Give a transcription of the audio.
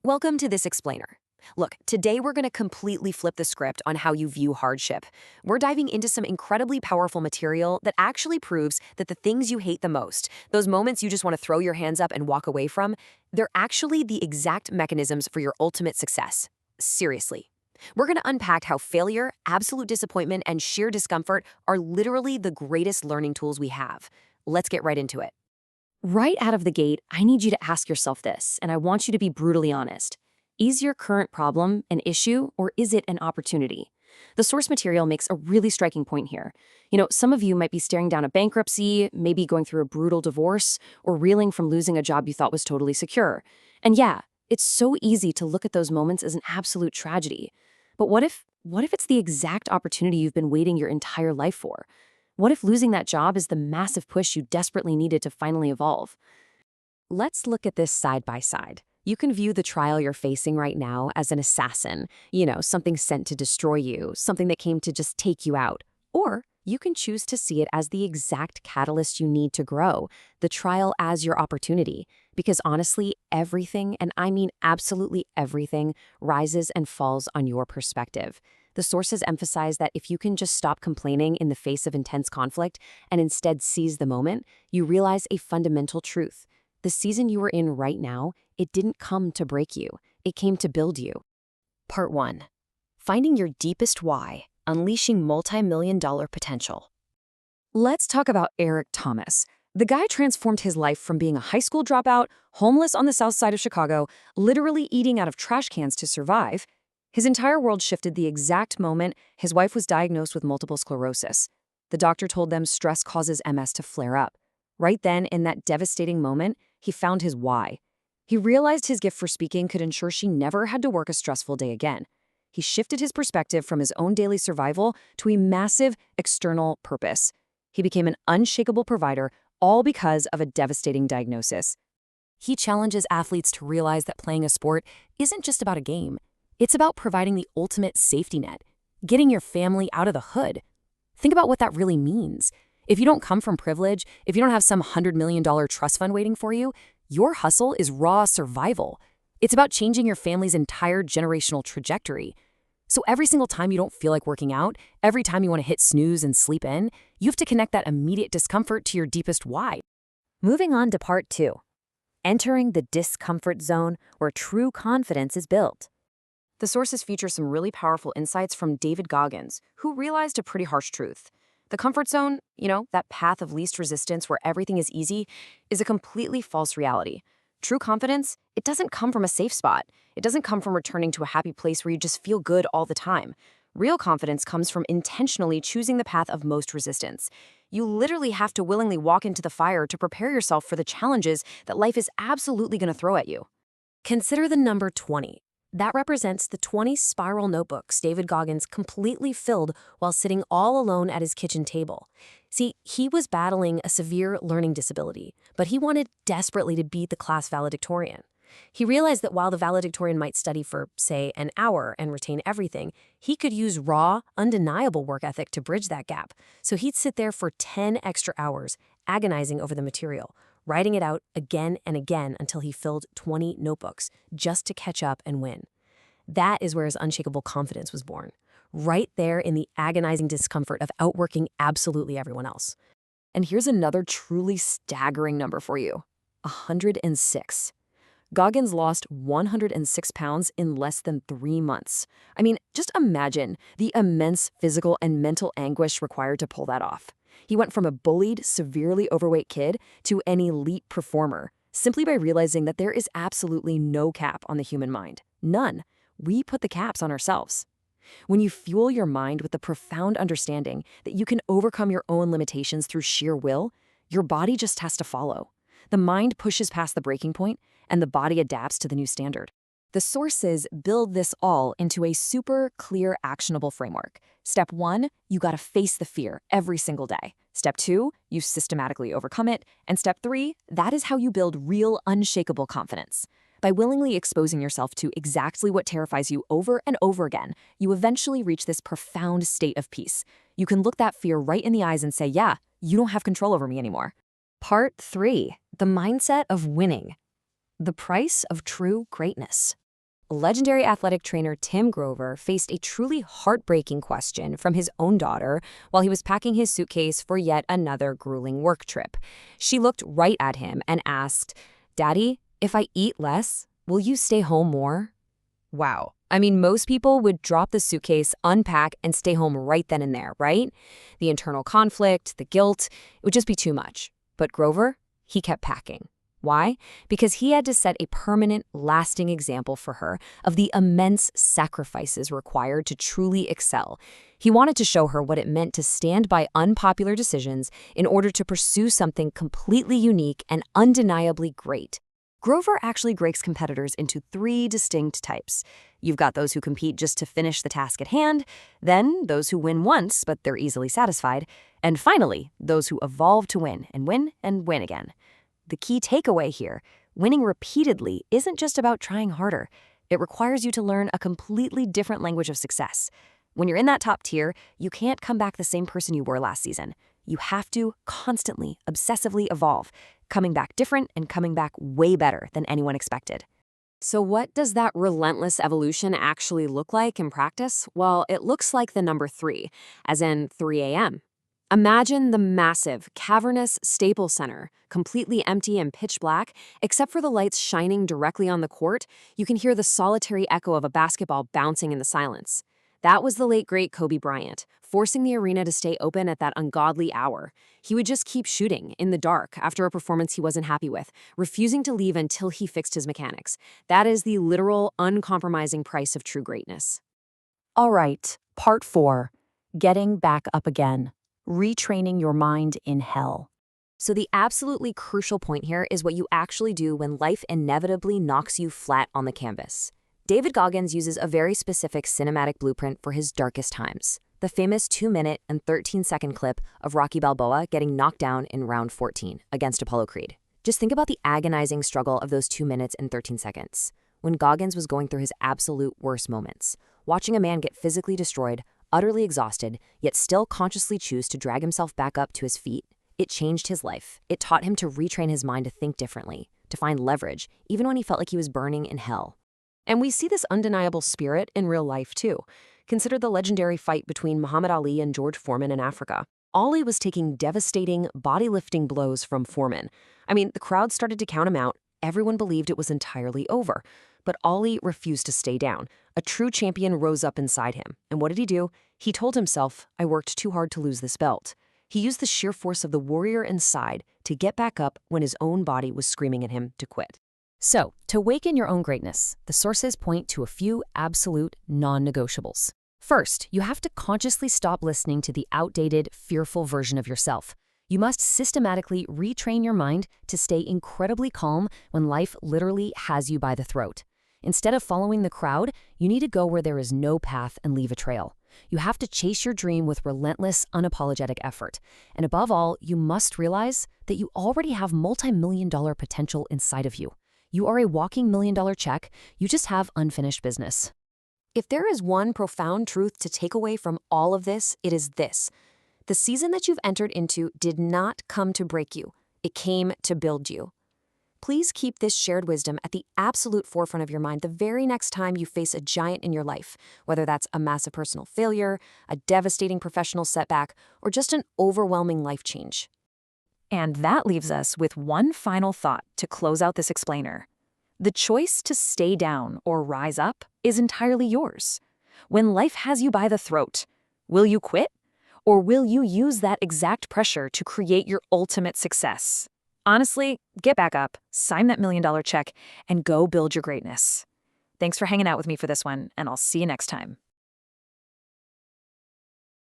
Welcome to this explainer. Look, today we're going to completely flip the script on how you view hardship. We're diving into some incredibly powerful material that actually proves that the things you hate the most, those moments you just want to throw your hands up and walk away from, they're actually the exact mechanisms for your ultimate success. Seriously. We're going to unpack how failure, absolute disappointment, and sheer discomfort are literally the greatest learning tools we have. Let's get right into it. Right out of the gate, I need you to ask yourself this, and I want you to be brutally honest. Is your current problem an issue, or is it an opportunity? The source material makes a really striking point here. Some of you might be staring down a bankruptcy, maybe going through a brutal divorce, or reeling from losing a job you thought was totally secure. And yeah, it's so easy to look at those moments as an absolute tragedy. But what if it's the exact opportunity you've been waiting your entire life for? What if losing that job is the massive push you desperately needed to finally evolve? Let's look at this side by side. You can view the trial you're facing right now as an assassin, something sent to destroy you, something that came to just take you out. Or you can choose to see it as the exact catalyst you need to grow, the trial as your opportunity. Because honestly, everything, and I mean absolutely everything, rises and falls on your perspective. The sources emphasize that if you can just stop complaining in the face of intense conflict and instead seize the moment, you realize a fundamental truth. The season you are in right now, it didn't come to break you. It came to build you. Part 1. Finding your deepest why, unleashing multi-million-dollar potential. Let's talk about Eric Thomas. The guy transformed his life from being a high school dropout, homeless on the south side of Chicago, literally eating out of trash cans to survive. His entire world shifted the exact moment his wife was diagnosed with multiple sclerosis. The doctor told them stress causes MS to flare up. Right then, in that devastating moment, he found his why. He realized his gift for speaking could ensure she never had to work a stressful day again. He shifted his perspective from his own daily survival to a massive external purpose. He became an unshakable provider, all because of a devastating diagnosis. He challenges athletes to realize that playing a sport isn't just about a game. It's about providing the ultimate safety net, getting your family out of the hood. Think about what that really means. If you don't come from privilege, if you don't have some $100 million trust fund waiting for you, your hustle is raw survival. It's about changing your family's entire generational trajectory. So every single time you don't feel like working out, every time you want to hit snooze and sleep in, you have to connect that immediate discomfort to your deepest why. Moving on to part 2. Entering the discomfort zone where true confidence is built. The sources feature some really powerful insights from David Goggins, who realized a pretty harsh truth. The comfort zone, that path of least resistance where everything is easy, is a completely false reality. True confidence, it doesn't come from a safe spot. It doesn't come from returning to a happy place where you just feel good all the time. Real confidence comes from intentionally choosing the path of most resistance. You literally have to willingly walk into the fire to prepare yourself for the challenges that life is absolutely going to throw at you. Consider the number 20. That represents the 20 spiral notebooks David Goggins completely filled while sitting all alone at his kitchen table. See, he was battling a severe learning disability, but he wanted desperately to beat the class valedictorian. He realized that while the valedictorian might study for, say, an hour and retain everything, he could use raw, undeniable work ethic to bridge that gap. So he'd sit there for 10 extra hours, agonizing over the material, writing it out again and again until he filled 20 notebooks, just to catch up and win. That is where his unshakable confidence was born, right there in the agonizing discomfort of outworking absolutely everyone else. And here's another truly staggering number for you: 106. Goggins lost 106 pounds in less than 3 months. I mean, just imagine the immense physical and mental anguish required to pull that off. He went from a bullied, severely overweight kid to an elite performer, simply by realizing that there is absolutely no cap on the human mind. None. We put the caps on ourselves. When you fuel your mind with the profound understanding that you can overcome your own limitations through sheer will, your body just has to follow. The mind pushes past the breaking point, and the body adapts to the new standard. The sources build this all into a super clear, actionable framework. Step 1, you gotta face the fear every single day. Step 2, you systematically overcome it. And step 3, that is how you build real, unshakable confidence. By willingly exposing yourself to exactly what terrifies you over and over again, you eventually reach this profound state of peace. You can look that fear right in the eyes and say, yeah, you don't have control over me anymore. Part 3, the mindset of winning. The price of true greatness. legendary athletic trainer Tim Grover faced a truly heartbreaking question from his own daughter while he was packing his suitcase for yet another grueling work trip. She looked right at him and asked, "Daddy, if I eat less, will you stay home more?" Wow. I mean, most people would drop the suitcase, unpack, and stay home right then and there, right? The internal conflict, the guilt, it would just be too much. But Grover, he kept packing. Why? Because he had to set a permanent, lasting example for her of the immense sacrifices required to truly excel. He wanted to show her what it meant to stand by unpopular decisions in order to pursue something completely unique and undeniably great. Grover actually breaks competitors into three distinct types. You've got those who compete just to finish the task at hand, then those who win once but they're easily satisfied, and finally, those who evolve to win and win again. The key takeaway here, winning repeatedly isn't just about trying harder. It requires you to learn a completely different language of success. When you're in that top tier, you can't come back the same person you were last season. You have to constantly, obsessively evolve, coming back different and coming back way better than anyone expected. So what does that relentless evolution actually look like in practice? Well, it looks like the number 3, as in 3 a.m. Imagine the massive, cavernous Staples Center, completely empty and pitch black, except for the lights shining directly on the court. You can hear the solitary echo of a basketball bouncing in the silence. That was the late, great Kobe Bryant, forcing the arena to stay open at that ungodly hour. He would just keep shooting, in the dark, after a performance he wasn't happy with, refusing to leave until he fixed his mechanics. That is the literal, uncompromising price of true greatness. All right, part 4, getting back up again, retraining your mind in hell. So the absolutely crucial point here is what you actually do when life inevitably knocks you flat on the canvas. David Goggins uses a very specific cinematic blueprint for his darkest times. The famous 2-minute and 13-second clip of Rocky Balboa getting knocked down in round 14 against Apollo Creed. Just think about the agonizing struggle of those 2 minutes and 13 seconds. When Goggins was going through his absolute worst moments, watching a man get physically destroyed, utterly exhausted, yet still consciously choose to drag himself back up to his feet, it changed his life. It taught him to retrain his mind to think differently, to find leverage, even when he felt like he was burning in hell. And we see this undeniable spirit in real life, too. Consider the legendary fight between Muhammad Ali and George Foreman in Africa. Ali was taking devastating, body-lifting blows from Foreman. I mean, the crowd started to count him out. Everyone believed it was entirely over. But Ali refused to stay down. A true champion rose up inside him. And what did he do? He told himself, "I worked too hard to lose this belt." He used the sheer force of the warrior inside to get back up when his own body was screaming at him to quit. So, to awaken your own greatness, the sources point to a few absolute non-negotiables. First, you have to consciously stop listening to the outdated, fearful version of yourself. You must systematically retrain your mind to stay incredibly calm when life literally has you by the throat. Instead of following the crowd, you need to go where there is no path and leave a trail. You have to chase your dream with relentless, unapologetic effort. And above all, you must realize that you already have multi-million-dollar potential inside of you. You are a walking million-dollar check. You just have unfinished business. If there is one profound truth to take away from all of this, it is this. The season that you've entered into did not come to break you. It came to build you. Please keep this shared wisdom at the absolute forefront of your mind the very next time you face a giant in your life, whether that's a massive personal failure, a devastating professional setback, or just an overwhelming life change. And that leaves us with one final thought to close out this explainer. The choice to stay down or rise up is entirely yours. When life has you by the throat, will you quit? Or will you use that exact pressure to create your ultimate success? Honestly, get back up, sign that million-dollar check, and go build your greatness. Thanks for hanging out with me for this one, and I'll see you next time.